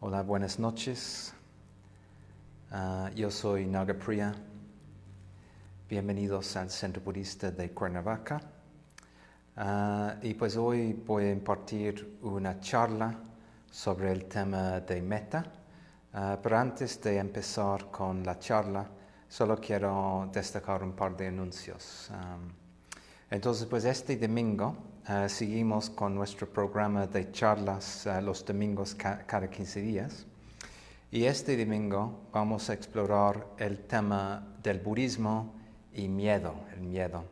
Hola, buenas noches. Yo soy Nagapriya. Bienvenidos al Centro Budista de Cuernavaca. Y pues hoy voy a impartir una charla sobre el tema de meta. Pero antes de empezar con la charla, solo quiero destacar un par de anuncios. Entonces, pues este domingo seguimos con nuestro programa de charlas los domingos cada 15 días. Y este domingo vamos a explorar el tema del budismo y miedo, el miedo.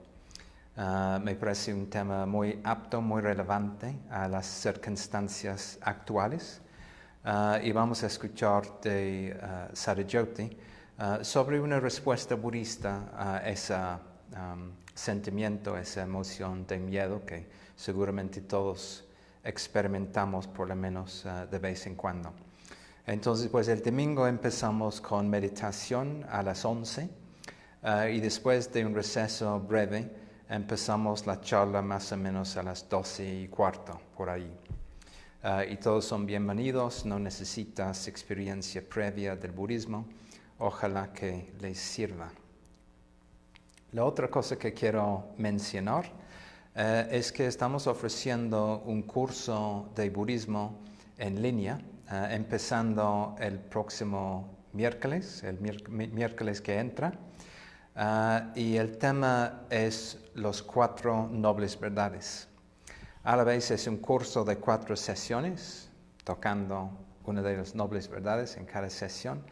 Me parece un tema muy apto, muy relevante a las circunstancias actuales. Y vamos a escuchar de Satyajoti sobre una respuesta budista a ese sentimiento, esa emoción de miedo que seguramente todos experimentamos por lo menos de vez en cuando. Entonces, pues el domingo empezamos con meditación a las 11 y después de un receso breve empezamos la charla más o menos a las 12:15, por ahí. Y todos son bienvenidos, no necesitas experiencia previa del budismo, ojalá que les sirva. La otra cosa que quiero mencionar es que estamos ofreciendo un curso de budismo en línea, empezando el próximo miércoles, el miércoles que entra, y el tema es los 4 nobles verdades. A la vez es un curso de 4 sesiones, tocando una de las nobles verdades en cada sesión,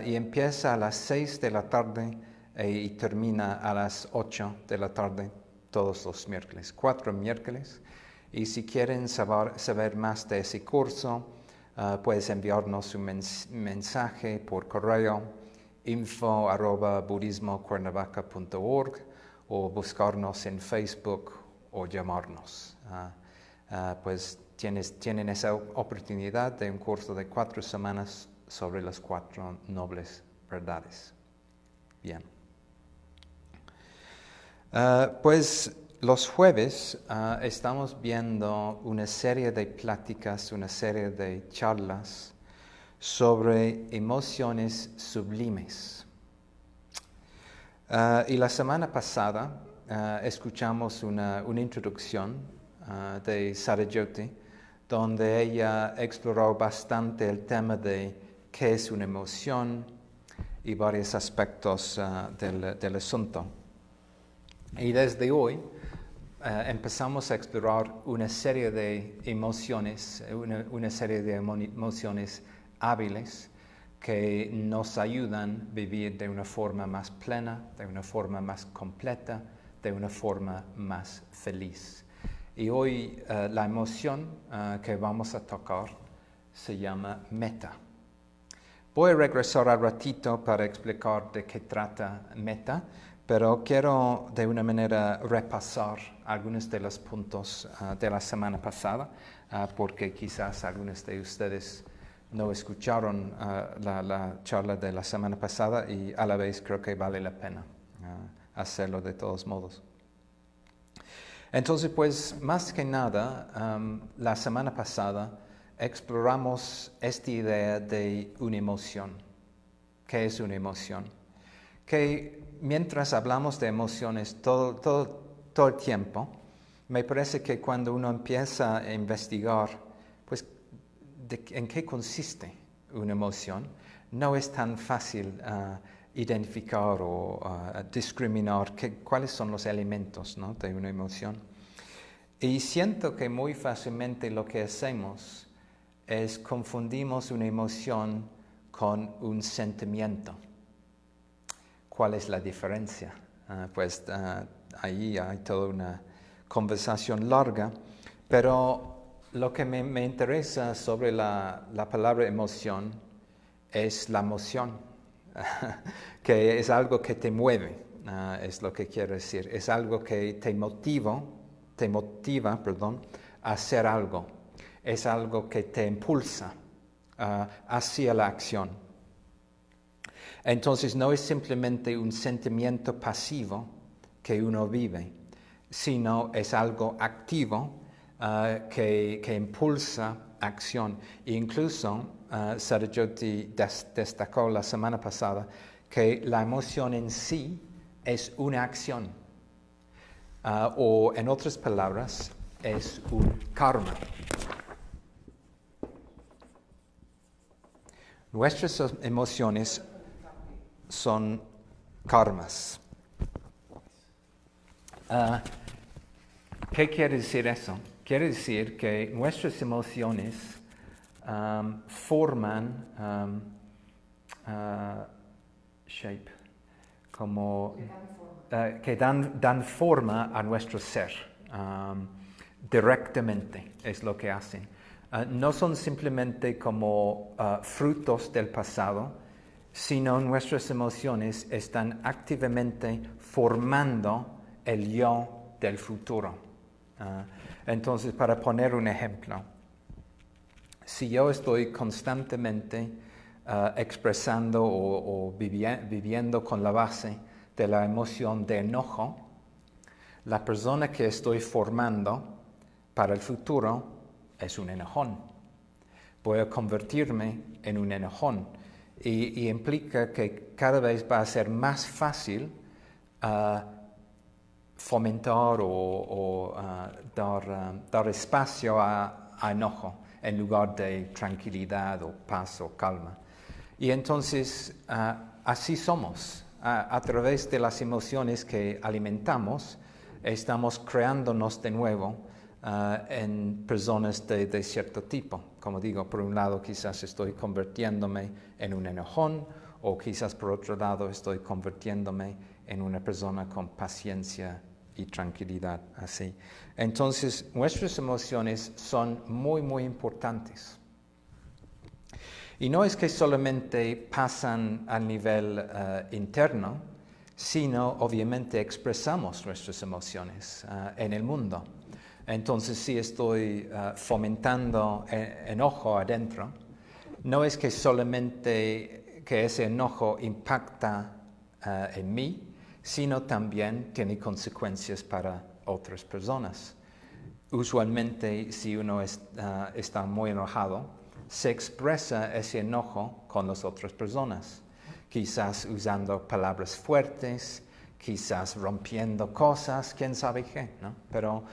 y empieza a las 6 de la tarde y termina a las 8 de la tarde todos los miércoles, 4 miércoles. Y si quieren saber más de ese curso, puedes enviarnos un mensaje por correo info@budismocuernavaca.org o buscarnos en Facebook o llamarnos. Pues tienen esa oportunidad de un curso de 4 semanas sobre las 4 nobles verdades. Bien. Pues los jueves estamos viendo una serie de pláticas, una serie de charlas sobre emociones sublimes. Y la semana pasada escuchamos una introducción de Satyajoti, donde ella exploró bastante el tema de qué es una emoción y varios aspectos del asunto. Y desde hoy empezamos a explorar una serie de emociones, una serie de emociones hábiles que nos ayudan a vivir de una forma más plena, de una forma más completa, de una forma más feliz. Y hoy la emoción que vamos a tocar se llama meta. Voy a regresar al ratito para explicar de qué trata meta, pero quiero de una manera repasar algunos de los puntos de la semana pasada, porque quizás algunos de ustedes no escucharon la charla de la semana pasada y a la vez creo que vale la pena hacerlo de todos modos. Entonces, pues más que nada, la semana pasada exploramos esta idea de una emoción. ¿Qué es una emoción? Que mientras hablamos de emociones todo el tiempo, me parece que cuando uno empieza a investigar, pues, en qué consiste una emoción, no es tan fácil identificar o discriminar cuáles son los elementos, ¿no?, de una emoción. Y siento que muy fácilmente lo que hacemos es confundimos una emoción con un sentimiento. ¿Cuál es la diferencia? Ahí hay toda una conversación larga, pero lo que me interesa sobre la palabra emoción es la emoción, que es algo que te mueve, es lo que quiero decir, es algo que te motiva, a hacer algo, es algo que te impulsa hacia la acción. Entonces no es simplemente un sentimiento pasivo que uno vive, sino es algo activo que impulsa acción. E incluso Satyajoti destacó la semana pasada que la emoción en sí es una acción, o en otras palabras, es un karma. Nuestras emociones son karmas. ¿Qué quiere decir eso? Quiere decir que nuestras emociones forman shape, como que dan forma a nuestro ser directamente, es lo que hacen. No son simplemente como frutos del pasado, sino nuestras emociones están activamente formando el yo del futuro. Entonces, para poner un ejemplo, si yo estoy constantemente expresando o viviendo con la base de la emoción de enojo, la persona que estoy formando para el futuro es un enojón. Voy a convertirme en un enojón y implica que cada vez va a ser más fácil fomentar o dar espacio a enojo en lugar de tranquilidad o paz o calma. Y entonces así somos. A través de las emociones que alimentamos, estamos creándonos de nuevo en personas de cierto tipo. Como digo, por un lado quizás estoy convirtiéndome en un enojón, o quizás por otro lado estoy convirtiéndome en una persona con paciencia y tranquilidad, así. Entonces, nuestras emociones son muy, muy importantes. Y no es que solamente pasan a nivel interno, sino obviamente expresamos nuestras emociones en el mundo. Entonces, si estoy fomentando enojo adentro, no es que solamente que ese enojo impacta en mí, sino también tiene consecuencias para otras personas. Usualmente, si uno está muy enojado, se expresa ese enojo con las otras personas, quizás usando palabras fuertes, quizás rompiendo cosas, quién sabe qué, ¿no? Pero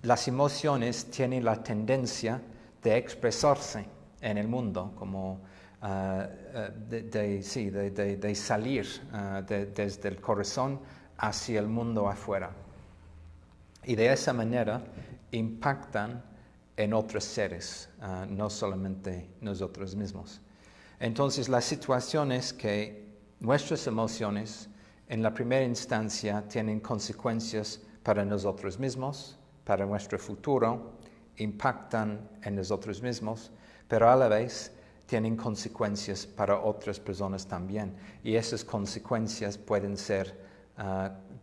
las emociones tienen la tendencia de expresarse en el mundo, como de salir desde el corazón hacia el mundo afuera. Y de esa manera impactan en otros seres, no solamente nosotros mismos. Entonces, la situación es que nuestras emociones, en la primera instancia, tienen consecuencias para nosotros mismos, para nuestro futuro, impactan en nosotros mismos, pero a la vez tienen consecuencias para otras personas también. Y esas consecuencias pueden ser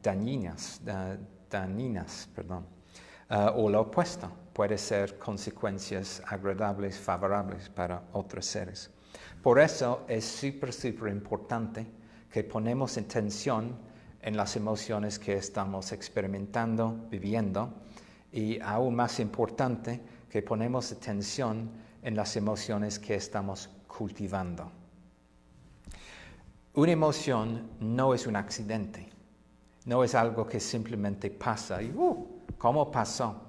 dañinas, o lo opuesto, puede ser consecuencias agradables, favorables para otros seres. Por eso es súper importante que ponemos atención en las emociones que estamos experimentando, viviendo, y aún más importante, que ponemos atención en las emociones que estamos cultivando. Una emoción no es un accidente, no es algo que simplemente pasa y ¿cómo pasó?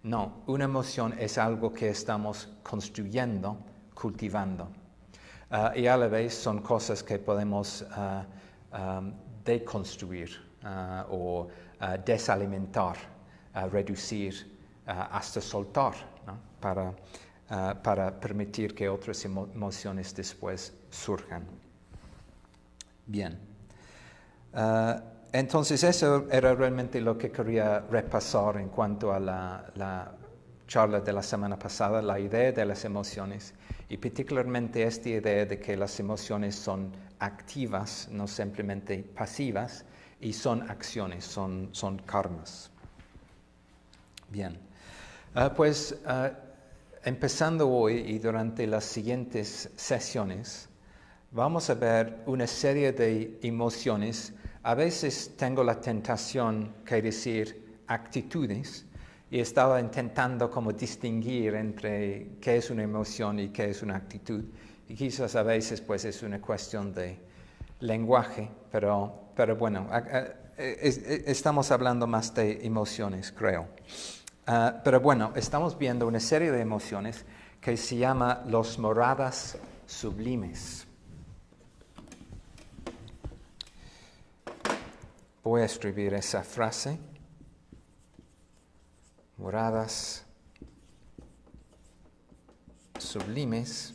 No, una emoción es algo que estamos construyendo, cultivando. Y a la vez son cosas que podemos deconstruir o desalimentar, reducir, hasta soltar, ¿no? Para permitir que otras emociones después surjan. Bien. Entonces eso era realmente lo que quería repasar en cuanto a la charla de la semana pasada, la idea de las emociones, y particularmente esta idea de que las emociones son activas, no simplemente pasivas, y son acciones, son karmas. Bien, empezando hoy y durante las siguientes sesiones, vamos a ver una serie de emociones. A veces tengo la tentación de decir actitudes, y estaba intentando como distinguir entre qué es una emoción y qué es una actitud. Y quizás a veces pues es una cuestión de lenguaje, pero bueno, estamos hablando más de emociones, creo. Pero bueno, estamos viendo una serie de emociones que se llama los moradas sublimes. Voy a escribir esa frase. Moradas sublimes,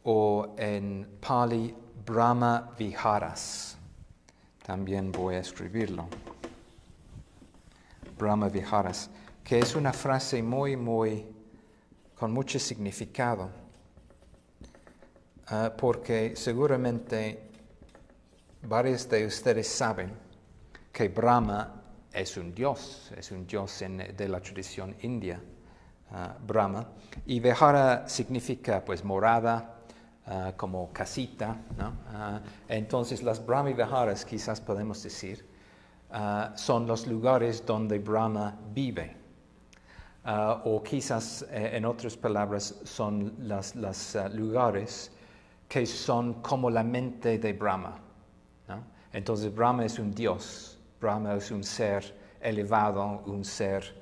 o en Pali, Brahma Viharas. También voy a escribirlo. Brahma Viharas, que es una frase con mucho significado, porque seguramente varios de ustedes saben que Brahma es un dios de la tradición india, Brahma, y Vihara significa pues morada, como casita, ¿no? Entonces las Brahma Viharas, quizás podemos decir, son los lugares donde Brahma vive, o quizás en otras palabras son los lugares que son como la mente de Brahma, ¿no? Entonces Brahma es un dios, Brahma es un ser elevado, un ser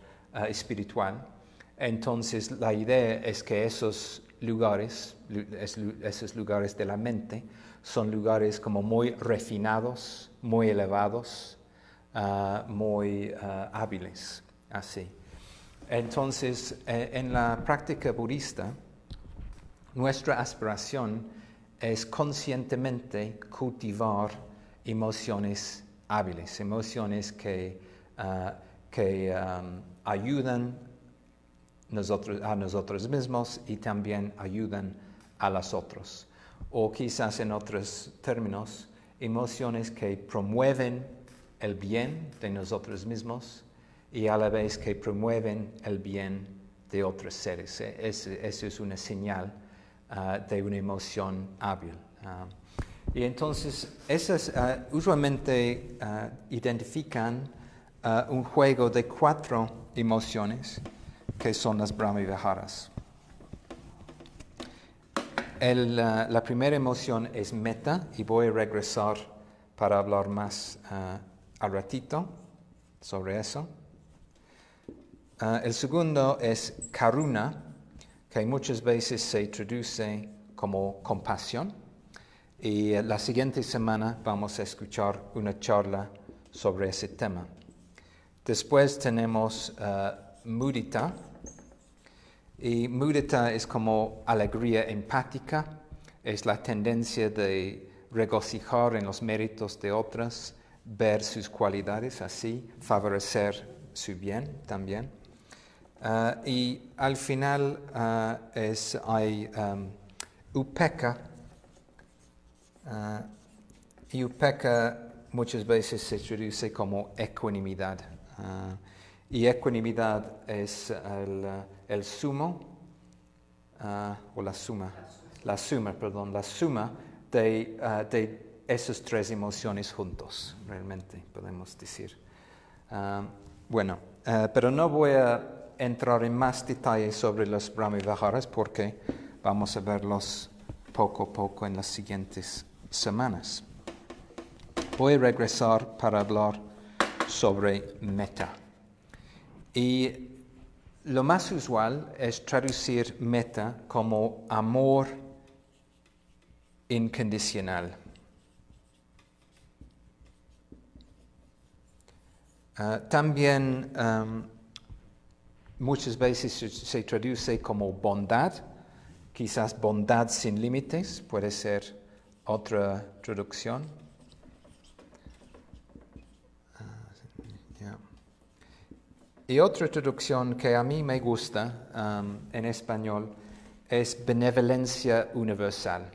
espiritual. Entonces la idea es que esos lugares de la mente son lugares como muy refinados, muy elevados, muy hábiles, así. Entonces, en la práctica budista, nuestra aspiración es conscientemente cultivar emociones hábiles, emociones que ayudan a nosotros mismos y también ayudan a los otros. O quizás en otros términos, emociones que promueven el bien de nosotros mismos y a la vez que promueven el bien de otros seres. Eso es una señal de una emoción hábil. Y entonces, esas usualmente identifican un juego de 4 emociones que son las Brahma Viharas. La primera emoción es metta, y voy a regresar para hablar más al ratito sobre eso. El segundo es karuna, que muchas veces se traduce como compasión, y la siguiente semana vamos a escuchar una charla sobre ese tema. Después tenemos mudita, y mudita es como alegría empática, es la tendencia de regocijar en los méritos de otras, ver sus cualidades, así favorecer su bien también. Y al final hay upekkha, y upekkha muchas veces se traduce como ecuanimidad. Y ecuanimidad es el sumo, o la suma de esas 3 emociones juntos, realmente podemos decir. Pero no voy a entrar en más detalles sobre los Brahma Viharas porque vamos a verlos poco a poco en las siguientes semanas. Voy a regresar para hablar sobre metta. Y lo más usual es traducir metta como amor incondicional. También muchas veces se traduce como bondad, quizás bondad sin límites, puede ser otra traducción. Y otra traducción que a mí me gusta en español es benevolencia universal.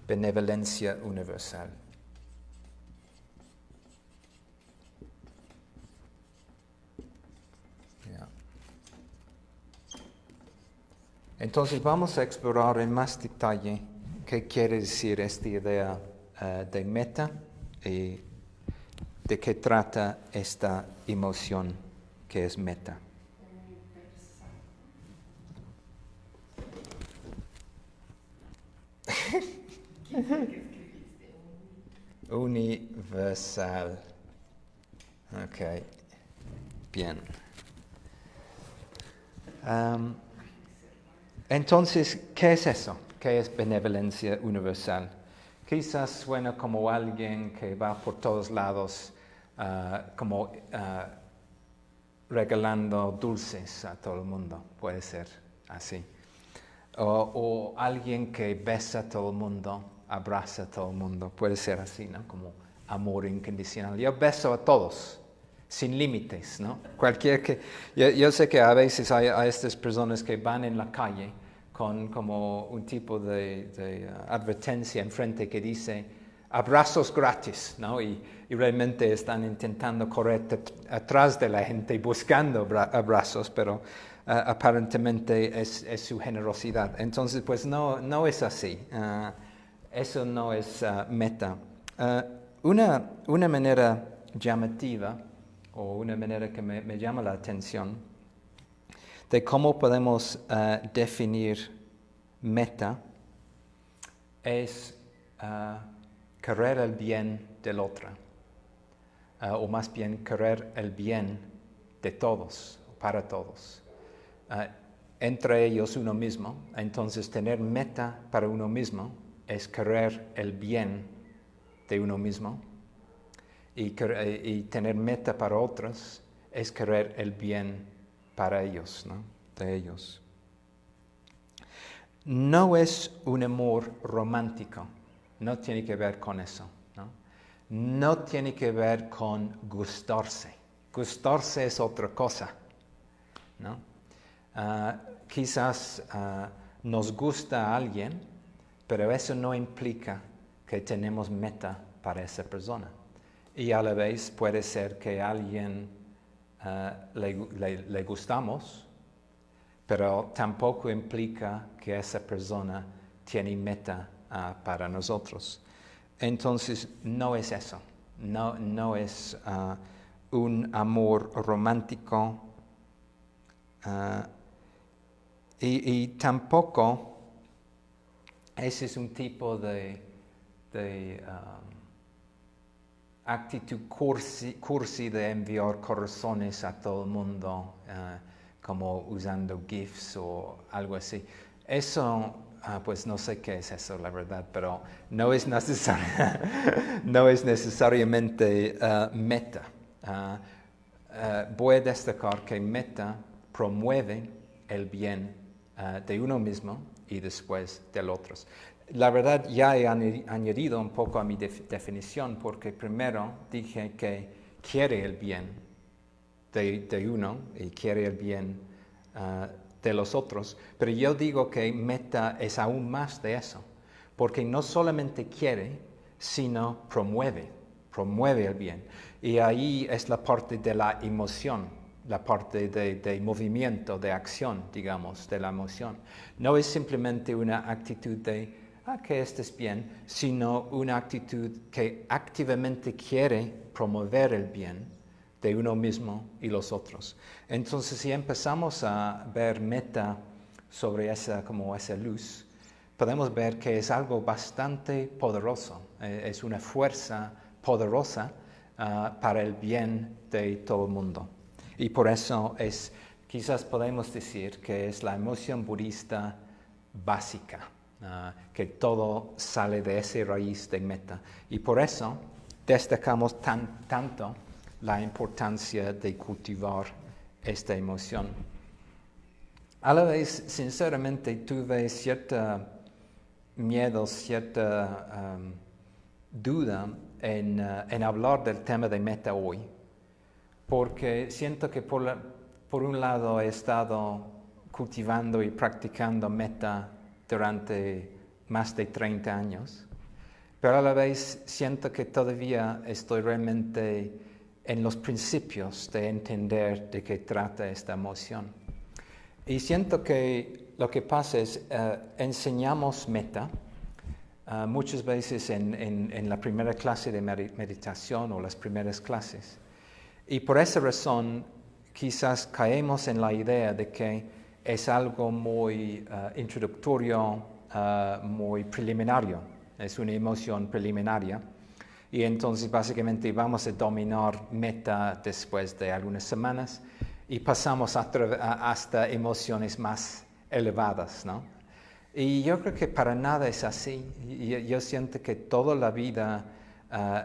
Benevolencia universal. Entonces vamos a explorar en más detalle qué quiere decir esta idea de metta y de qué trata esta emoción ¿Qué es meta? Universal. Ok. Bien. Entonces, ¿qué es eso? ¿Qué es benevolencia universal? Quizás suena como alguien que va por todos lados, regalando dulces a todo el mundo. Puede ser así. O alguien que besa a todo el mundo, abraza a todo el mundo. Puede ser así, ¿no? Como amor incondicional. Yo beso a todos, sin límites, ¿no? Yo sé que a veces hay estas personas que van en la calle con como un tipo de advertencia enfrente que dice abrazos gratis, ¿no? Y realmente están intentando correr atrás de la gente buscando abrazos, pero aparentemente es su generosidad. Entonces, pues no es así. Eso no es meta. Una manera llamativa o una manera que me llama la atención de cómo podemos definir meta es querer el bien del otro, o más bien querer el bien de todos, para todos, entre ellos uno mismo. Entonces tener meta para uno mismo es querer el bien de uno mismo, y tener meta para otros es querer el bien para ellos, ¿no? De ellos. No es un amor romántico, no tiene que ver con eso, ¿no? No tiene que ver con gustarse. Gustarse es otra cosa, ¿no? Quizás nos gusta a alguien, pero eso no implica que tenemos meta para esa persona. Y a la vez puede ser que a alguien le gustamos, pero tampoco implica que esa persona tiene meta para nosotros. Entonces, no es eso. No es un amor romántico, y tampoco ese es un tipo de actitud cursi de enviar corazones a todo el mundo, como usando GIFs o algo así. Eso, pues no sé qué es eso, la verdad, pero no es necesariamente meta. Voy a destacar que meta promueve el bien de uno mismo y después del otro. La verdad, ya he añadido un poco a mi definición, porque primero dije que quiere el bien de uno y quiere el bien de los otros, pero yo digo que meta es aún más de eso, porque no solamente quiere, sino promueve el bien. Y ahí es la parte de la emoción, la parte de movimiento, de acción, digamos, de la emoción. No es simplemente una actitud de que estés bien, sino una actitud que activamente quiere promover el bien de uno mismo y los otros. Entonces, si empezamos a ver meta sobre esa luz, podemos ver que es algo bastante poderoso, es una fuerza poderosa para el bien de todo el mundo. Y por eso quizás podemos decir que es la emoción budista básica, que todo sale de esa raíz de meta. Y por eso destacamos tanto la importancia de cultivar esta emoción. A la vez, sinceramente, tuve cierta miedo, cierta duda en hablar del tema de meta hoy, porque siento que por un lado he estado cultivando y practicando meta durante más de 30 años, pero a la vez siento que todavía estoy realmente en los principios de entender de qué trata esta emoción. Y siento que lo que pasa es, enseñamos meta muchas veces en la primera clase de meditación o las primeras clases. Y por esa razón quizás caemos en la idea de que es algo muy introductorio, muy preliminario, es una emoción preliminaria. Y entonces básicamente vamos a dominar meta después de algunas semanas y pasamos hasta emociones más elevadas, ¿no? Y yo creo que para nada es así. Yo siento que toda la vida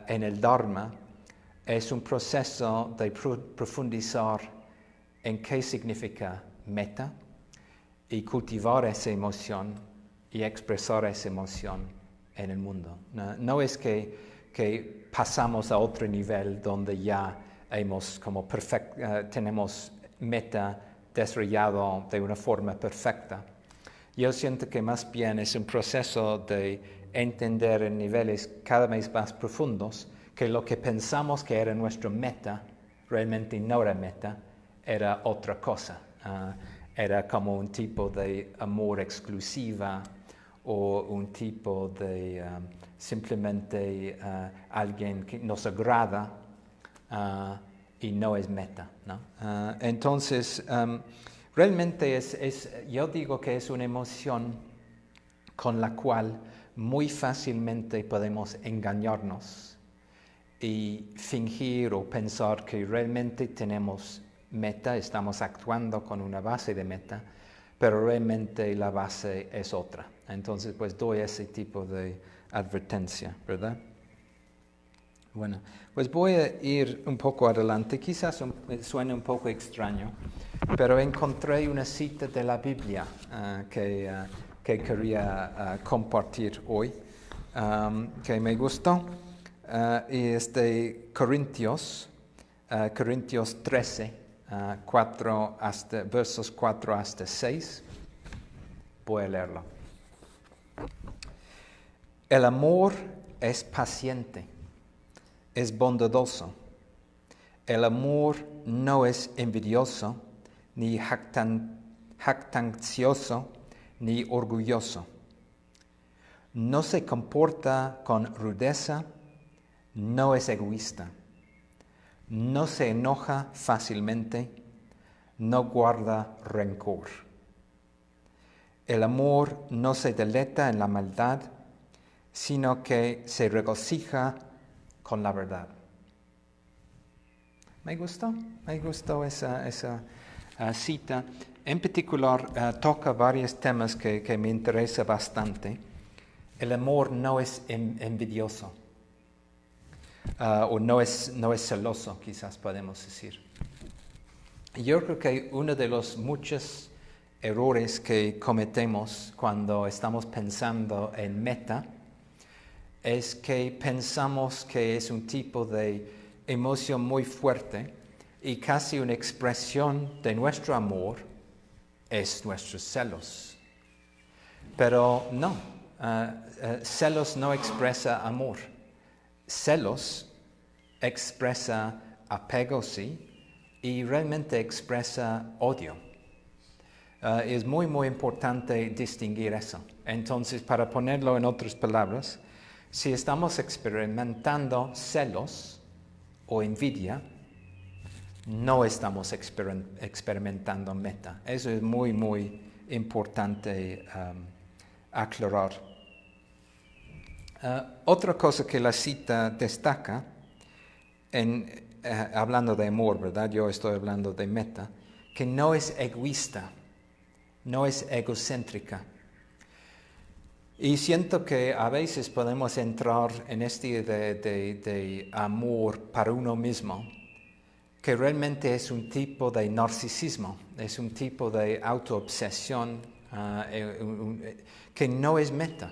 en el Dharma es un proceso de profundizar en qué significa meta y cultivar esa emoción y expresar esa emoción en el mundo. No es que pasamos a otro nivel donde ya tenemos meta desarrollado de una forma perfecta. Yo siento que más bien es un proceso de entender en niveles cada vez más profundos que lo que pensamos que era nuestra meta realmente no era meta, era otra cosa. Era como un tipo de amor exclusiva o un tipo de simplemente alguien que nos agrada y no es meta, ¿no? Entonces, realmente yo digo que es una emoción con la cual muy fácilmente podemos engañarnos y fingir o pensar que realmente tenemos meta, estamos actuando con una base de meta, pero realmente la base es otra. Entonces, pues doy ese tipo de advertencia, ¿verdad? Bueno, pues voy a ir un poco adelante, quizás suene un poco extraño, pero encontré una cita de la Biblia que quería compartir hoy, que me gustó, y es de Corintios 13, versos 4 hasta 6. Voy a leerlo. El amor es paciente, es bondadoso. El amor no es envidioso, ni jactancioso, ni orgulloso. No se comporta con rudeza, no es egoísta. No se enoja fácilmente, no guarda rencor. El amor no se deleita en la maldad, sino que se regocija con la verdad. Me gustó esa cita. En particular, toca varios temas que me interesa bastante. El amor no es envidioso, o no es celoso, quizás podemos decir. Yo creo que uno de los muchos errores que cometemos cuando estamos pensando en meta es que pensamos que es un tipo de emoción muy fuerte y casi una expresión de nuestro amor es nuestros celos. Pero no, celos no expresa amor. Celos expresa apego, sí, y realmente expresa odio. Es muy, muy importante distinguir eso. Entonces, para ponerlo en otras palabras, si estamos experimentando celos o envidia, no estamos experimentando meta. Eso es muy, muy importante aclarar. Otra cosa que la cita destaca, hablando de amor, ¿verdad? Yo estoy hablando de meta, que no es egoísta, no es egocéntrica. Y siento que a veces podemos entrar en este idea de amor para uno mismo, que realmente es un tipo de narcisismo, es un tipo de autoobsesión que no es meta.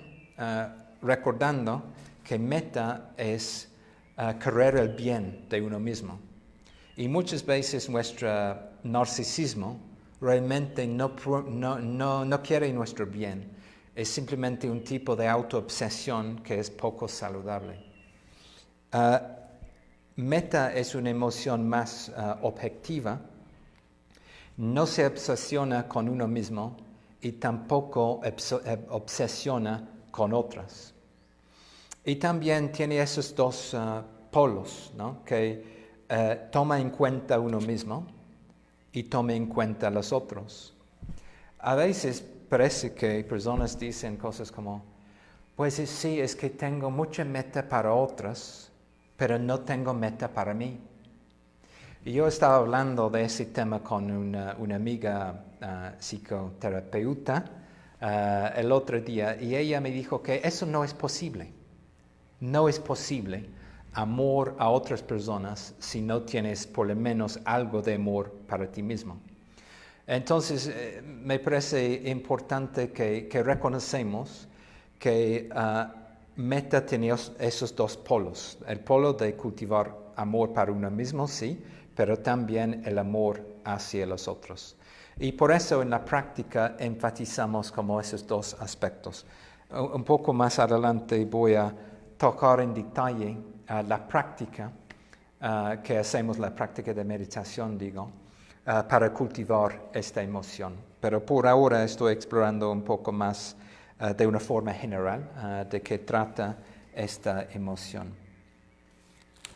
Recordando que meta es querer el bien de uno mismo. Y muchas veces nuestro narcisismo realmente no quiere nuestro bien. Es simplemente un tipo de autoobsesión que es poco saludable. Meta es una emoción más objetiva, no se obsesiona con uno mismo y tampoco obsesiona con otras. Y también tiene esos dos polos, ¿no? Que toma en cuenta uno mismo y tome en cuenta a los otros. A veces parece que personas dicen cosas como, pues sí, es que tengo mucha meta para otras, pero no tengo meta para mí. Y yo estaba hablando de ese tema con una amiga psicoterapeuta el otro día, y ella me dijo que eso no es posible. No es posible amor a otras personas si no tienes por lo menos algo de amor para ti mismo. Entonces, me parece importante que reconocemos que Meta tenía esos dos polos. El polo de cultivar amor para uno mismo, sí, pero también el amor hacia los otros. Y por eso en la práctica enfatizamos como esos dos aspectos. Un poco más adelante voy a tocar en detalle la práctica que hacemos, la práctica de meditación, digo, para cultivar esta emoción. Pero por ahora estoy explorando un poco más de una forma general de qué trata esta emoción.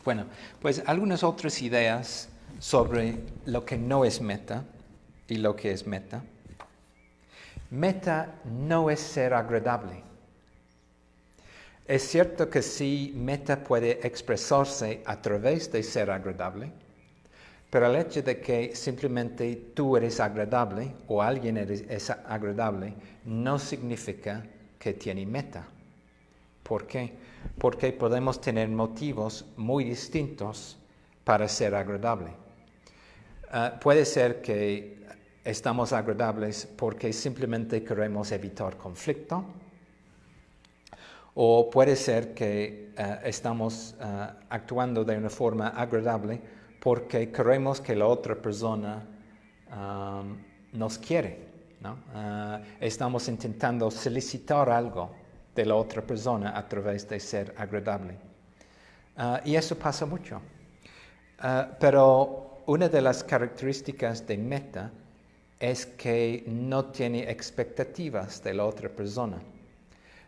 Bueno, pues algunas otras ideas sobre lo que no es meta y lo que es meta. Meta no es ser agradable. Es cierto que sí, meta puede expresarse a través de ser agradable, pero el hecho de que simplemente tú eres agradable o alguien es agradable no significa que tiene meta. ¿Por qué? Porque podemos tener motivos muy distintos para ser agradable. Puede ser que estamos agradables porque simplemente queremos evitar conflicto, o puede ser que estamos actuando de una forma agradable porque queremos que la otra persona nos quiere, ¿no? Estamos intentando solicitar algo de la otra persona a través de ser agradable. Y eso pasa mucho. Pero una de las características de meta es que no tiene expectativas de la otra persona.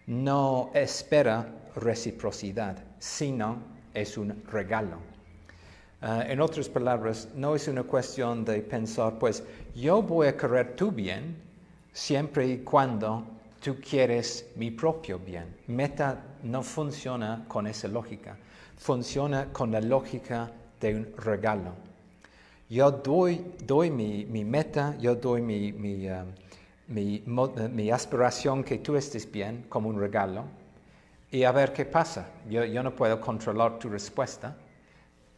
No espera reciprocidad, sino es un regalo. En otras palabras, no es una cuestión de pensar, pues yo voy a querer tu bien siempre y cuando tú quieres mi propio bien. Meta no funciona con esa lógica, funciona con la lógica de un regalo. Yo doy mi meta, yo doy mi aspiración que tú estés bien como un regalo y a ver qué pasa. Yo no puedo controlar tu respuesta.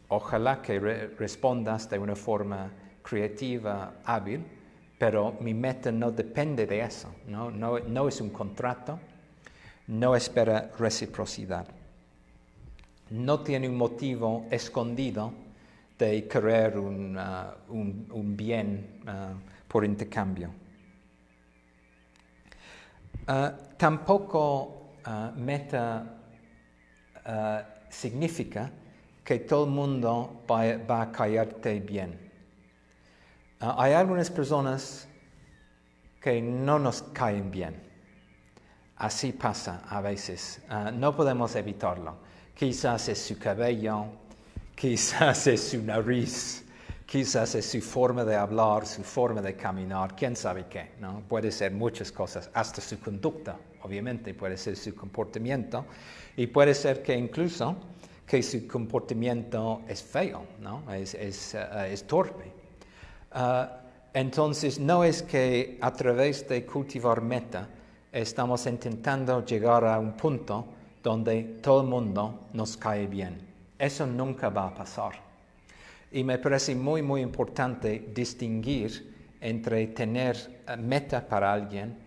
Ojalá que respondas de una forma creativa, hábil, pero mi meta no depende de eso. No es un contrato, no espera reciprocidad. No tiene un motivo escondido de querer un bien por intercambio. Tampoco meta significa que todo el mundo va a caerte bien. Hay algunas personas que no nos caen bien. Así pasa a veces. No podemos evitarlo. Quizás es su cabello, quizás es su nariz, quizás es su forma de hablar, su forma de caminar, quién sabe qué, ¿no? Puede ser muchas cosas, hasta su conducta, obviamente, puede ser su comportamiento, y puede ser que incluso que su comportamiento es feo, ¿no? Es torpe. Entonces, no es que a través de cultivar meta estamos intentando llegar a un punto donde todo el mundo nos cae bien. Eso nunca va a pasar. Y me parece muy, muy importante distinguir entre tener meta para alguien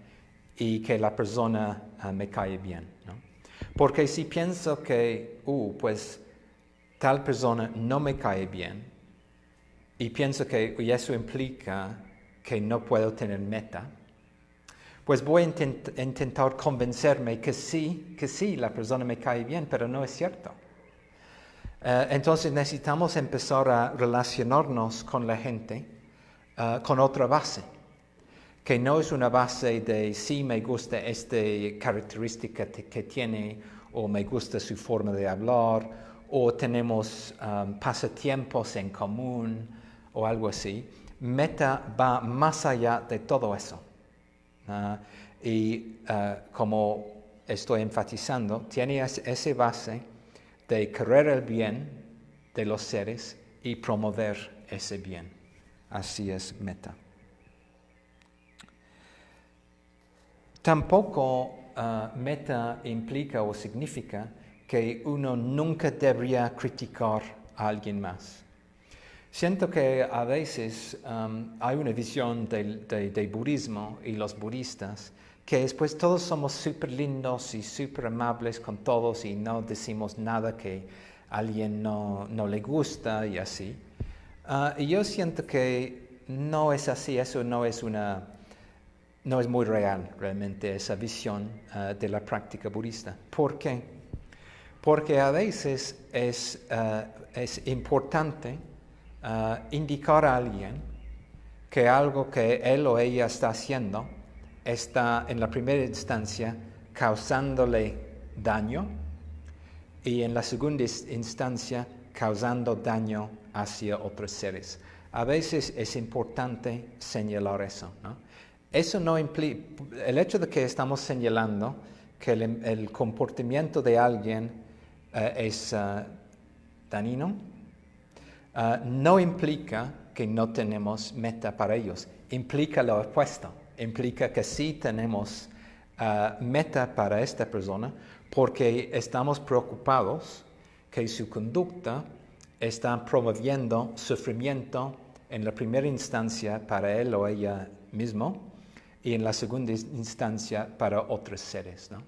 y que la persona me cae bien, ¿no? Porque si pienso que, pues tal persona no me cae bien y pienso que eso implica que no puedo tener meta, pues voy a intentar convencerme que sí, la persona me cae bien, pero no es cierto. Entonces necesitamos empezar a relacionarnos con la gente con otra base, que no es una base de sí me gusta esta característica que tiene, o me gusta su forma de hablar, o tenemos pasatiempos en común, o algo así, meta va más allá de todo eso. Como estoy enfatizando, tiene esa base de querer el bien de los seres y promover ese bien. Así es meta. Tampoco meta implica o significa que uno nunca debería criticar a alguien más. Siento que a veces hay una visión del budismo y los budistas que después todos somos súper lindos y súper amables con todos y no decimos nada que a alguien no le gusta y así. Y yo siento que no es así, eso no es muy real realmente esa visión de la práctica budista. ¿Por qué? Porque a veces es importante indicar a alguien que algo que él o ella está haciendo está en la primera instancia causándole daño y en la segunda instancia causando daño hacia otros seres. A veces es importante señalar eso, ¿no? Eso no implica, el hecho de que estamos señalando que el comportamiento de alguien es dañino, no implica que no tenemos meta para ellos. Implica lo opuesto. Implica que sí tenemos meta para esta persona porque estamos preocupados que su conducta está promoviendo sufrimiento en la primera instancia para él o ella mismo y en la segunda instancia para otros seres, ¿no?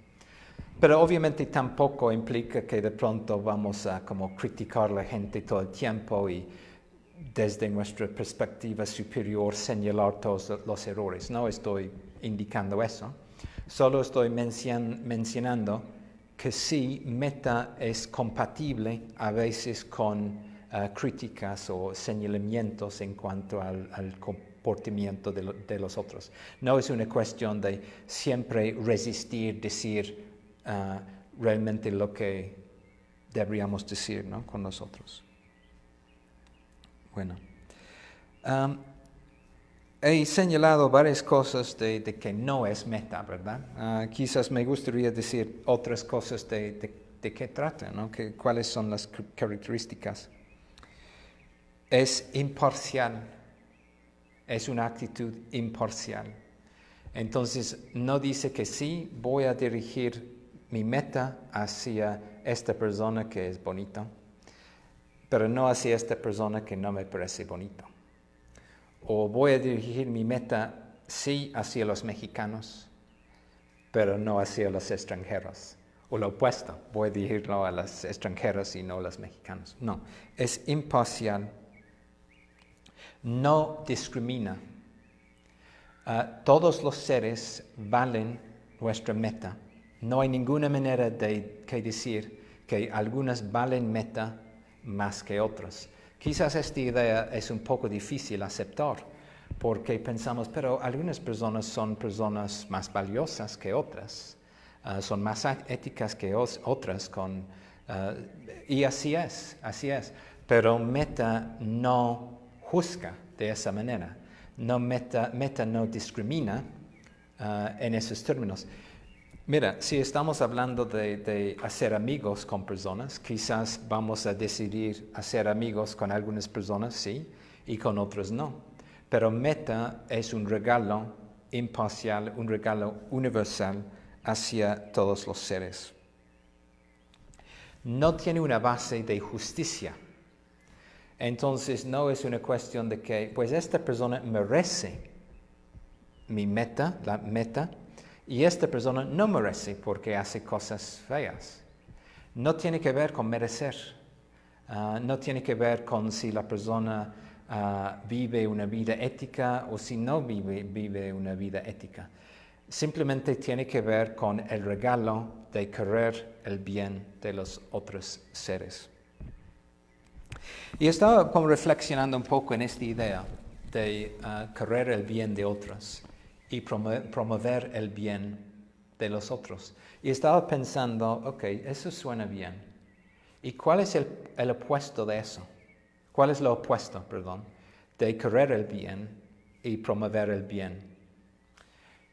Pero obviamente tampoco implica que de pronto vamos a como criticar a la gente todo el tiempo y desde nuestra perspectiva superior señalar todos los errores. No estoy indicando eso. Solo estoy mencionando que sí, meta es compatible a veces con críticas o señalamientos en cuanto al comportamiento de los otros. No es una cuestión de siempre resistir, decir realmente lo que deberíamos decir, ¿no? Con nosotros. Bueno, he señalado varias cosas de que no es meta, ¿verdad? Quizás me gustaría decir otras cosas de qué trata, ¿no? ¿Cuáles son las características? Es imparcial, es una actitud imparcial. Entonces, no dice que sí, voy a dirigir mi meta hacia esta persona que es bonita, pero no hacia esta persona que no me parece bonito. O voy a dirigir mi meta sí hacia los mexicanos, pero no hacia los extranjeros. O lo opuesto, voy a dirigirlo a los extranjeros y no a los mexicanos. No, es imparcial. No discrimina. Todos los seres valen nuestra meta. No hay ninguna manera de decir que algunas valen meta más que otras. Quizás esta idea es un poco difícil aceptar, porque pensamos, pero algunas personas son personas más valiosas que otras, son más éticas que otras, y así es. Pero meta no juzga de esa manera. Meta no discrimina en esos términos. Mira, si estamos hablando de hacer amigos con personas, quizás vamos a decidir hacer amigos con algunas personas, sí, y con otras no. Pero meta es un regalo imparcial, un regalo universal hacia todos los seres. No tiene una base de justicia. Entonces no es una cuestión de que, pues esta persona merece mi meta, la meta, y esta persona no merece porque hace cosas feas. No tiene que ver con merecer. No tiene que ver con si la persona vive una vida ética o si no vive una vida ética. Simplemente tiene que ver con el regalo de querer el bien de los otros seres. Y estaba como reflexionando un poco en esta idea de querer el bien de otros y promover el bien de los otros. Y estaba pensando, ok, eso suena bien. ¿Y cuál es el opuesto de eso? ¿Cuál es lo opuesto, de querer el bien y promover el bien.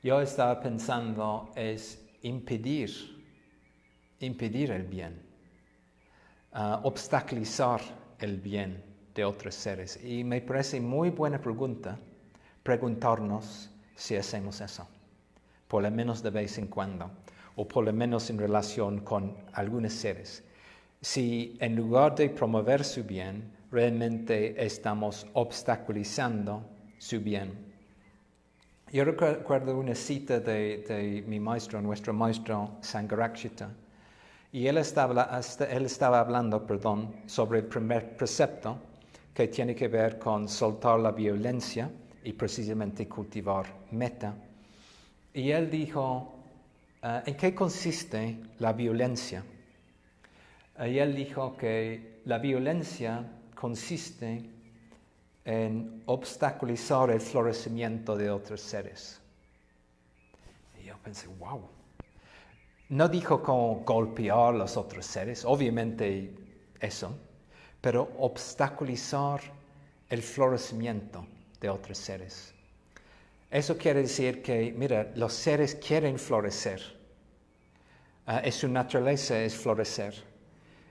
Yo estaba pensando es impedir el bien, obstaculizar el bien de otros seres. Y me parece muy buena pregunta preguntarnos si hacemos eso, por lo menos de vez en cuando, o por lo menos en relación con algunos seres. Si en lugar de promover su bien, realmente estamos obstaculizando su bien. Yo recuerdo una cita de mi maestro, nuestro maestro Sangharakshita, y él estaba hablando, sobre el primer precepto que tiene que ver con soltar la violencia y precisamente cultivar metta. Y él dijo, ¿en qué consiste la violencia? Y él dijo que la violencia consiste en obstaculizar el florecimiento de otros seres. Y yo pensé, wow. No dijo como golpear a los otros seres, obviamente eso, pero obstaculizar el florecimiento de otros seres. Eso quiere decir que, mira, los seres quieren florecer. Su naturaleza es florecer.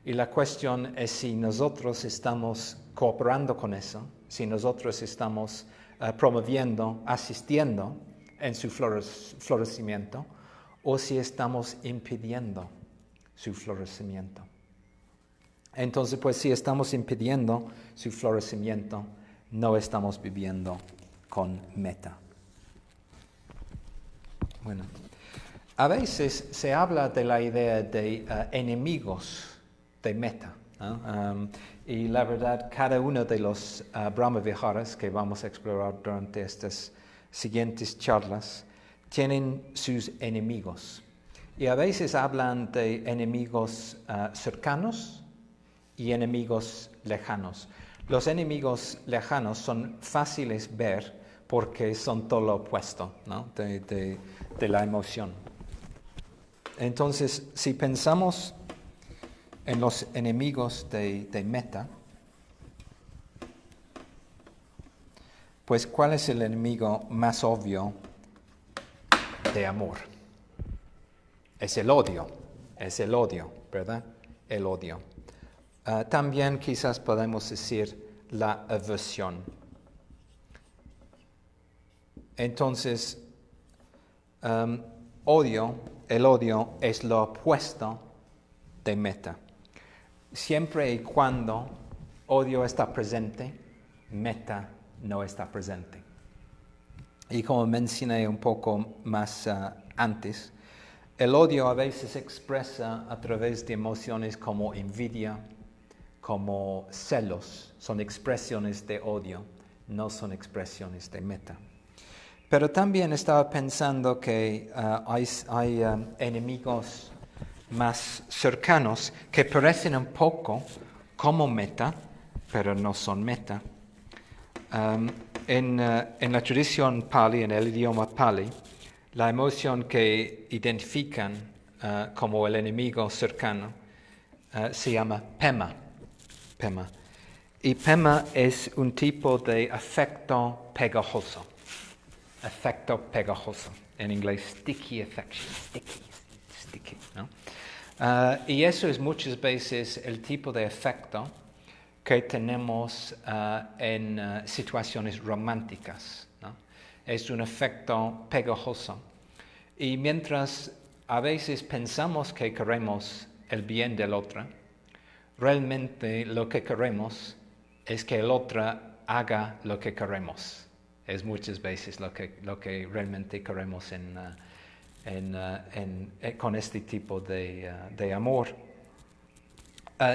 Y la cuestión es si nosotros estamos cooperando con eso, si nosotros estamos promoviendo, asistiendo en su florecimiento, o si estamos impidiendo su florecimiento. Entonces, pues si estamos impidiendo su florecimiento, no estamos viviendo con metta. Bueno, a veces se habla de la idea de enemigos de metta, ¿no? Y la verdad, cada uno de los Brahma Viharas que vamos a explorar durante estas siguientes charlas tienen sus enemigos. Y a veces hablan de enemigos cercanos y enemigos lejanos. Los enemigos lejanos son fáciles ver porque son todo lo opuesto, ¿no? de la emoción. Entonces, si pensamos en los enemigos de metta, pues ¿cuál es el enemigo más obvio de amor? Es el odio, ¿verdad? El odio. También quizás podemos decir la aversión. Entonces, el odio es lo opuesto de metta. Siempre y cuando odio está presente, metta no está presente. Y como mencioné un poco más antes, el odio a veces se expresa a través de emociones como envidia, como celos. Son expresiones de odio, no son expresiones de metta. Pero también estaba pensando que hay enemigos más cercanos que parecen un poco como metta, pero no son metta. En la tradición Pali, en el idioma Pali, la emoción que identifican como el enemigo cercano se llama pema. Y pema es un tipo de afecto pegajoso. Afecto pegajoso. En inglés, sticky affection. Sticky, ¿no? Y eso es muchas veces el tipo de afecto que tenemos en situaciones románticas, ¿no? Es un afecto pegajoso. Y mientras a veces pensamos que queremos el bien del otro, realmente lo que queremos es que el otro haga lo que queremos. Es muchas veces lo que realmente queremos con este tipo de amor.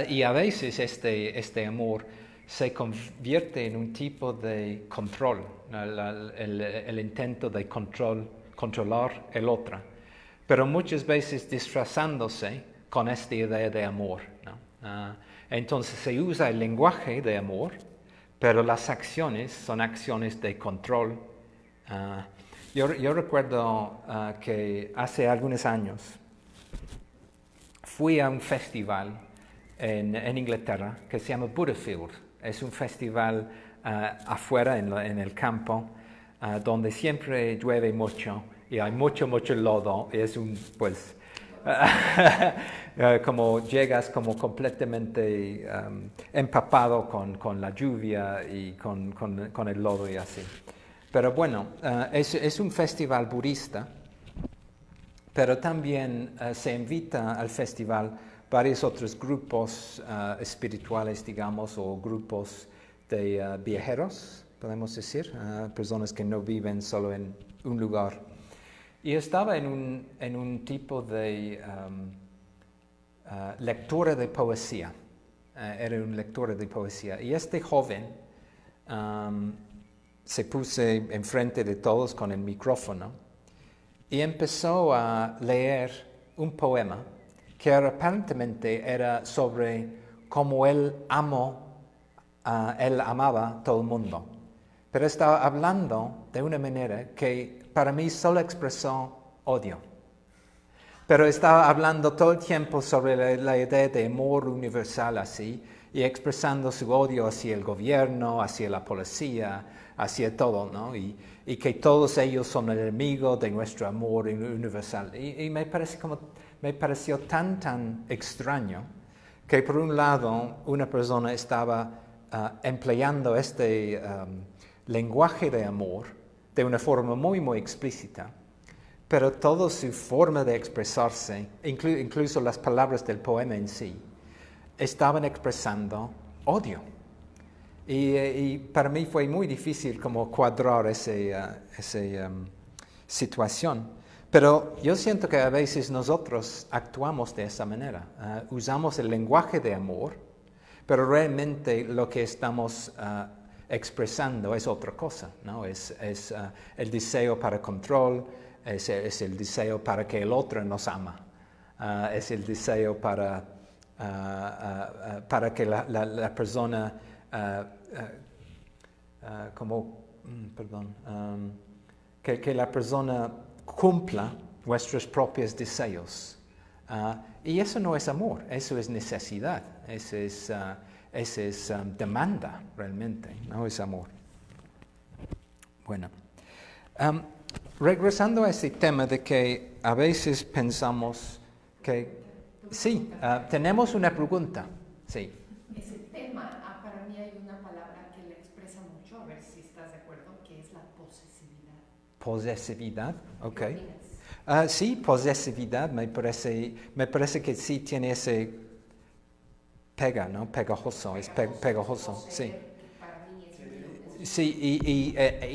Y a veces este amor se convierte en un tipo de control, el intento de controlar el otro, pero muchas veces disfrazándose con esta idea de amor, ¿no? Entonces se usa el lenguaje de amor, pero las acciones son acciones de control. Yo recuerdo que hace algunos años fui a un festival en Inglaterra que se llama Buddhafield. Es un festival afuera en el campo, donde siempre llueve mucho y hay mucho lodo. Y es como llegas como completamente empapado con la lluvia y con el lodo y así. Pero bueno, es un festival budista, pero también se invita al festival varios otros grupos espirituales, digamos, o grupos de viajeros, podemos decir, personas que no viven solo en un lugar. Y estaba en un tipo de lectura de poesía. Era un lector de poesía. Y este joven se puso enfrente de todos con el micrófono y empezó a leer un poema que aparentemente era sobre cómo él amaba a todo el mundo. Pero estaba hablando de una manera que para mí solo expresó odio. Pero estaba hablando todo el tiempo sobre la idea de amor universal así, y expresando su odio hacia el gobierno, hacia la policía, hacia todo, ¿no? Y que todos ellos son enemigos de nuestro amor universal. Y me pareció tan extraño que por un lado una persona estaba empleando este lenguaje de amor de una forma muy explícita, pero toda su forma de expresarse, incluso las palabras del poema en sí, estaban expresando odio. Y para mí fue muy difícil como cuadrar esa situación. Pero yo siento que a veces nosotros actuamos de esa manera. Usamos el lenguaje de amor, pero realmente lo que estamos expresando es otra cosa, ¿no? Es el deseo para control, es el deseo para que el otro nos ama, es el deseo para que la persona que la persona cumpla nuestros propios deseos. Y eso no es amor, eso es necesidad, eso es demanda realmente, no es amor. Bueno, regresando a ese tema de que a veces pensamos que... Sí, tenemos una pregunta, sí. Ese tema, para mí hay una palabra que le expresa mucho, a ver si estás de acuerdo, que es la posesividad. Posesividad, ok. ¿Qué opinas? Sí, posesividad, me parece que sí tiene ese ¿no? Pegajoso, es pegajoso, sí. Para mí es Sí, y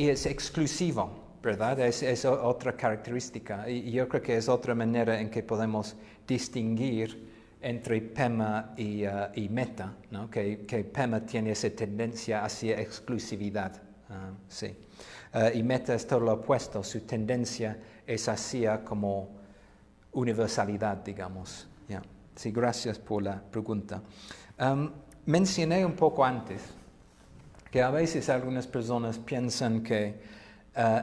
es exclusivo, ¿verdad? Es otra característica. Y yo creo que es otra manera en que podemos distinguir entre Pema y Metta, ¿no? Que Pema tiene esa tendencia hacia exclusividad, sí. Y Metta es todo lo opuesto, su tendencia es hacia como universalidad, digamos. Yeah. Sí, gracias por la pregunta. Mencioné un poco antes que a veces algunas personas piensan que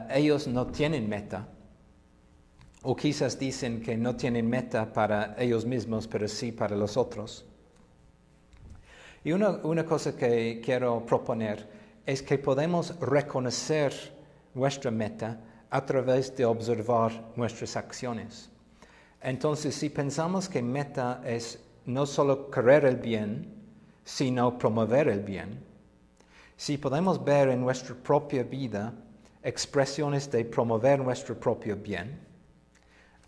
ellos no tienen meta, o quizás dicen que no tienen meta para ellos mismos, pero sí para los otros. Y una cosa que quiero proponer es que podemos reconocer nuestra meta a través de observar nuestras acciones. Entonces, si pensamos que meta es no solo querer el bien, sino promover el bien, si podemos ver en nuestra propia vida expresiones de promover nuestro propio bien,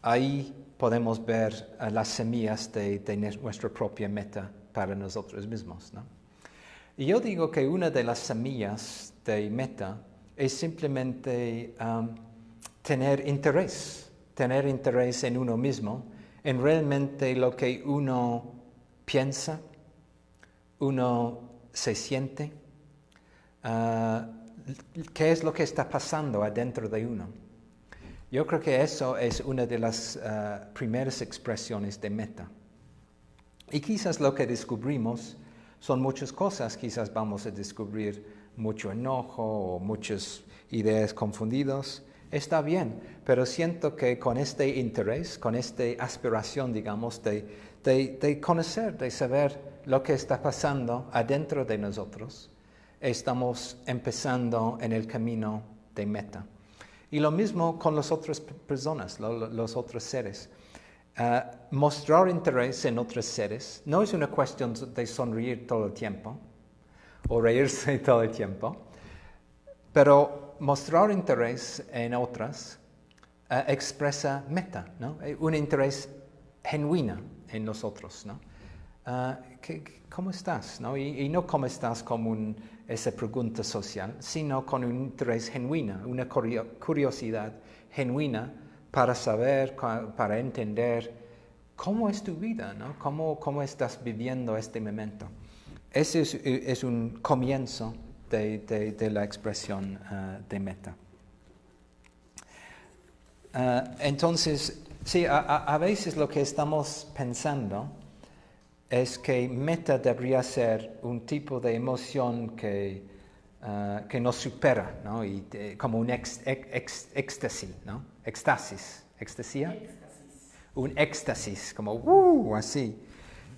ahí podemos ver las semillas de nuestra propia meta para nosotros mismos, ¿no? Y yo digo que una de las semillas de meta es simplemente tener interés en uno mismo, en realmente lo que uno piensa, uno se siente, qué es lo que está pasando adentro de uno. Yo creo que eso es una de las primeras expresiones de meta. Y quizás lo que descubrimos son muchas cosas, quizás vamos a descubrir mucho enojo o muchas ideas confundidas. Está bien, pero siento que con este interés, con esta aspiración, digamos, de conocer, de saber lo que está pasando adentro de nosotros, estamos empezando en el camino de meta. Y lo mismo con las otras personas, los otros seres. Mostrar interés en otros seres no es una cuestión de sonreír todo el tiempo o reírse todo el tiempo, pero mostrar interés en otras expresa meta, ¿no? Un interés genuino en nosotros, ¿no? ¿Cómo estás? ¿No? Y no cómo estás como esa pregunta social, sino con un interés genuino, una curiosidad genuina para saber, para entender cómo es tu vida, ¿no? Cómo estás viviendo este momento. Ese es un comienzo de la expresión de meta. Entonces, sí, a veces lo que estamos pensando es que meta debería ser un tipo de emoción que nos supera, ¿no? Como un éxtasis, ¿no? ¿Extasía? Un éxtasis, como así.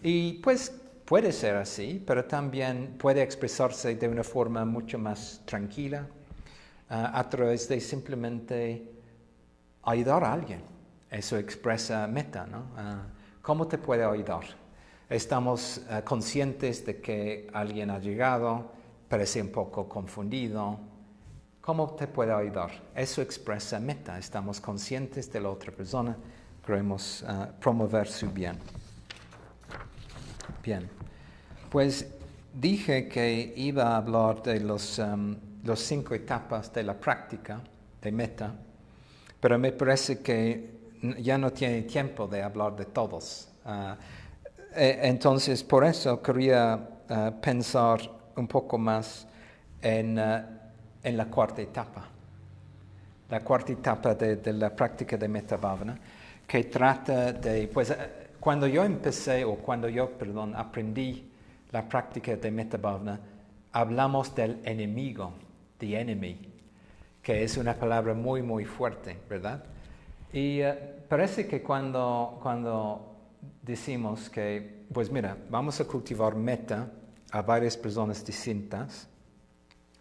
Y pues puede ser así, pero también puede expresarse de una forma mucho más tranquila, a través de simplemente ayudar a alguien. Eso expresa meta, ¿no? ¿Cómo te puede ayudar? Estamos conscientes de que alguien ha llegado, parece un poco confundido. ¿Cómo te puede ayudar? Eso expresa meta. Estamos conscientes de la otra persona, queremos promover su bien. Bien, pues dije que iba a hablar de los 5 etapas de la práctica de meta, pero me parece que ya no tiene tiempo de hablar de todos. Entonces, por eso quería pensar un poco más en la cuarta etapa. La cuarta etapa de la práctica de Metta Bhavana, que trata de, pues, cuando yo aprendí la práctica de Metta Bhavana, hablamos del enemigo, the enemy, que es una palabra muy, muy fuerte, ¿verdad? Y parece que cuando decimos que, pues mira, vamos a cultivar metta a varias personas distintas,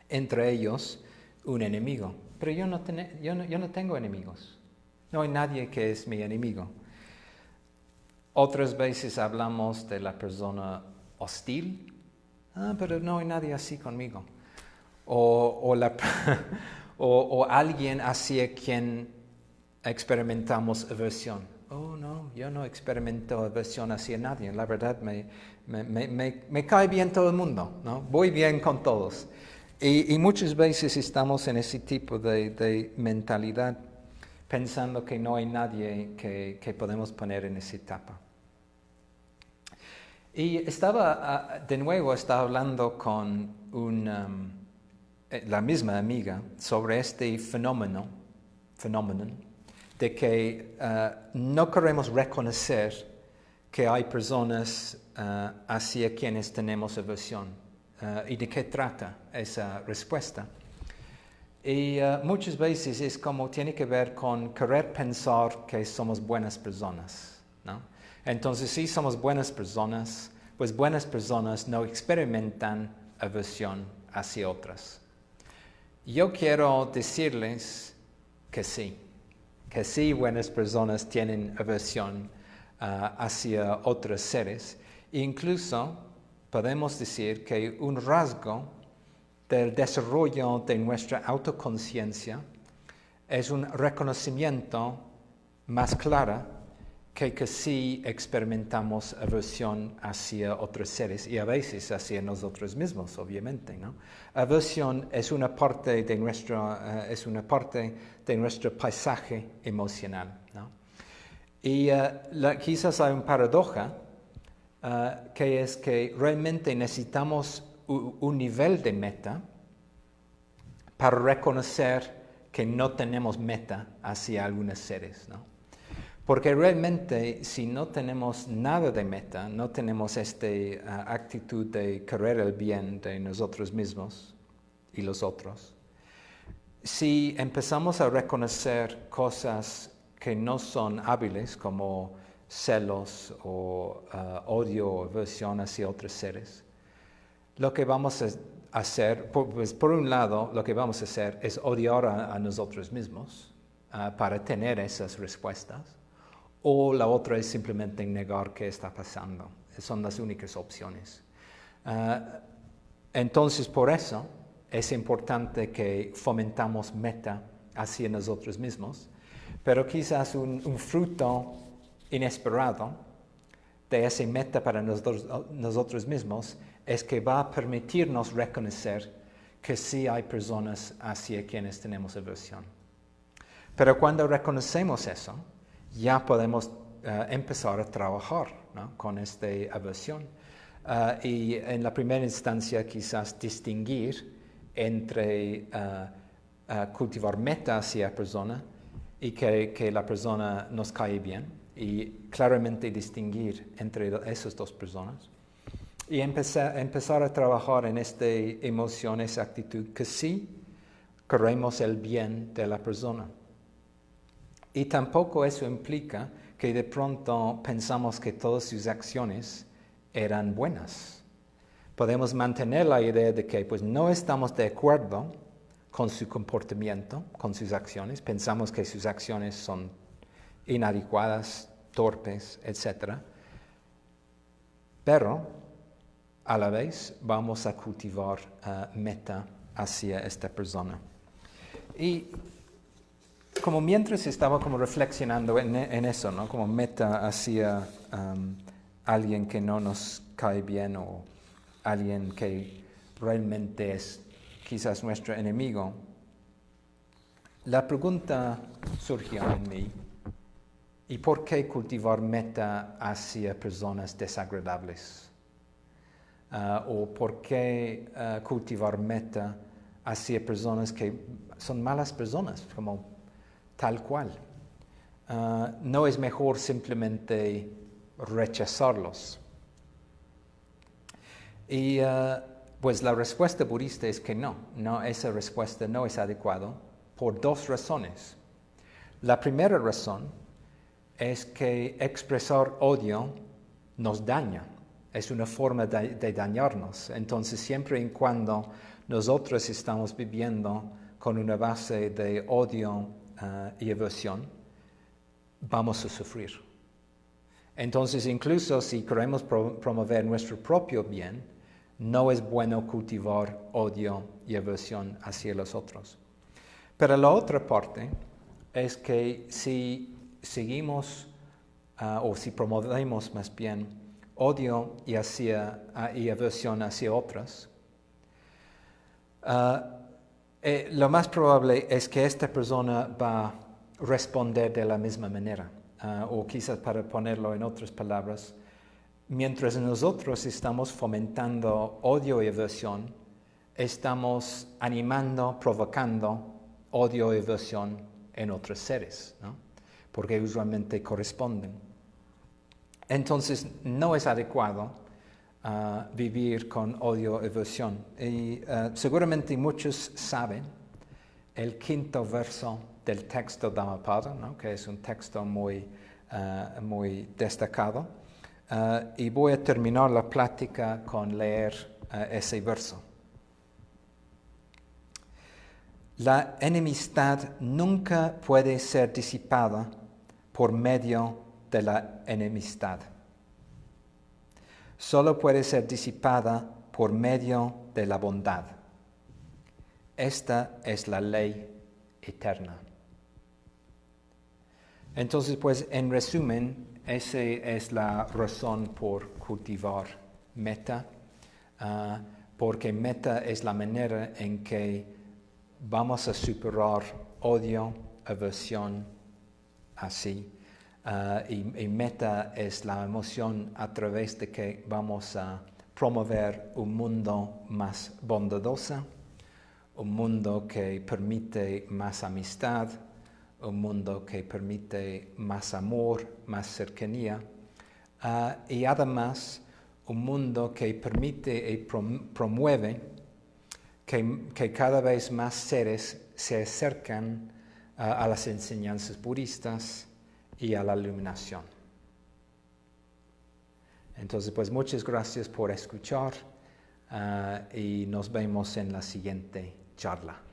entre ellos un enemigo. Pero yo no tengo enemigos. No hay nadie que es mi enemigo. Otras veces hablamos de la persona hostil. Pero no hay nadie así conmigo. O alguien hacia quien experimentamos aversión. Oh, no, yo no experimento aversión hacia nadie. La verdad, me cae bien todo el mundo, ¿no? Voy bien con todos. Y muchas veces estamos en ese tipo de mentalidad, pensando que no hay nadie que podemos poner en esa etapa. Y estaba hablando con la misma amiga sobre este fenómeno de que no queremos reconocer que hay personas hacia quienes tenemos aversión. ¿Y de qué trata esa respuesta? Y muchas veces es como tiene que ver con querer pensar que somos buenas personas, ¿no? Entonces, si somos buenas personas, pues buenas personas no experimentan aversión hacia otras. Yo quiero decirles que sí, buenas personas tienen aversión hacia otros seres. Incluso podemos decir que un rasgo del desarrollo de nuestra autoconciencia es un reconocimiento más claro que sí experimentamos aversión hacia otros seres y a veces hacia nosotros mismos, obviamente, ¿no? Aversión es una parte de nuestro paisaje emocional, ¿no? Y quizás hay una paradoja que es que realmente necesitamos un nivel de meta para reconocer que no tenemos meta hacia algunos seres, ¿no? Porque realmente si no tenemos nada de meta, no tenemos esta actitud de querer el bien de nosotros mismos y los otros, si empezamos a reconocer cosas que no son hábiles como celos o odio o aversión hacia otros seres, lo que vamos hacer, pues por un lado, lo que vamos a hacer es odiar a nosotros mismos para tener esas respuestas, o la otra es simplemente negar qué está pasando. Son las únicas opciones. Entonces, por eso es importante que fomentamos meta hacia nosotros mismos, pero quizás un fruto inesperado de esa meta para nosotros mismos es que va a permitirnos reconocer que sí hay personas hacia quienes tenemos aversión. Pero cuando reconocemos eso, ya podemos empezar a trabajar, ¿no?, con esta aversión. Y en la primera instancia quizás distinguir entre cultivar meta hacia la persona y que la persona nos cae bien, y claramente distinguir entre esas dos personas. Y empezar a trabajar en esta emoción, esa actitud, que sí queremos el bien de la persona. Y tampoco eso implica que de pronto pensamos que todas sus acciones eran buenas. Podemos mantener la idea de que pues, no estamos de acuerdo con su comportamiento, con sus acciones. Pensamos que sus acciones son inadecuadas, torpes, etc. Pero a la vez vamos a cultivar meta hacia esta persona. Y como mientras estaba como reflexionando en eso, ¿no?, como meta hacia alguien que no nos cae bien o alguien que realmente es quizás nuestro enemigo, la pregunta surgió en mí: ¿y por qué cultivar meta hacia personas desagradables? ¿O por qué cultivar meta hacia personas que son malas personas, como tal cual? ¿No es mejor simplemente rechazarlos? Y pues la respuesta budista es que no, esa respuesta no es adecuada por dos razones. La primera razón es que expresar odio nos daña, es una forma de dañarnos. Entonces, siempre y cuando nosotros estamos viviendo con una base de odio y aversión, vamos a sufrir. Entonces, incluso si queremos promover nuestro propio bien, no es bueno cultivar odio y aversión hacia los otros. Pero la otra parte es que si seguimos o si promovemos más bien odio y aversión hacia otros, lo más probable es que esta persona va a responder de la misma manera. O quizás, para ponerlo en otras palabras, mientras nosotros estamos fomentando odio y aversión, estamos animando, provocando odio y aversión en otros seres, ¿no?, porque usualmente corresponden. Entonces, no es adecuado vivir con odio y aversión. Y seguramente muchos saben el quinto verso del texto Dhammapada, ¿no?, que es un texto muy destacado. Y voy a terminar la plática con leer ese verso. La enemistad nunca puede ser disipada por medio de la enemistad. Solo puede ser disipada por medio de la bondad. Esta es la ley eterna. Entonces, pues, en resumen, esa es la razón por cultivar metta, porque metta es la manera en que vamos a superar odio, aversión, así. Y metta es la emoción a través de que vamos a promover un mundo más bondadoso, un mundo que permite más amistad, un mundo que permite más amor, más cercanía, y además un mundo que permite y promueve que cada vez más seres se acercan a las enseñanzas budistas y a la iluminación. Entonces, pues, muchas gracias por escuchar. y nos vemos en la siguiente charla.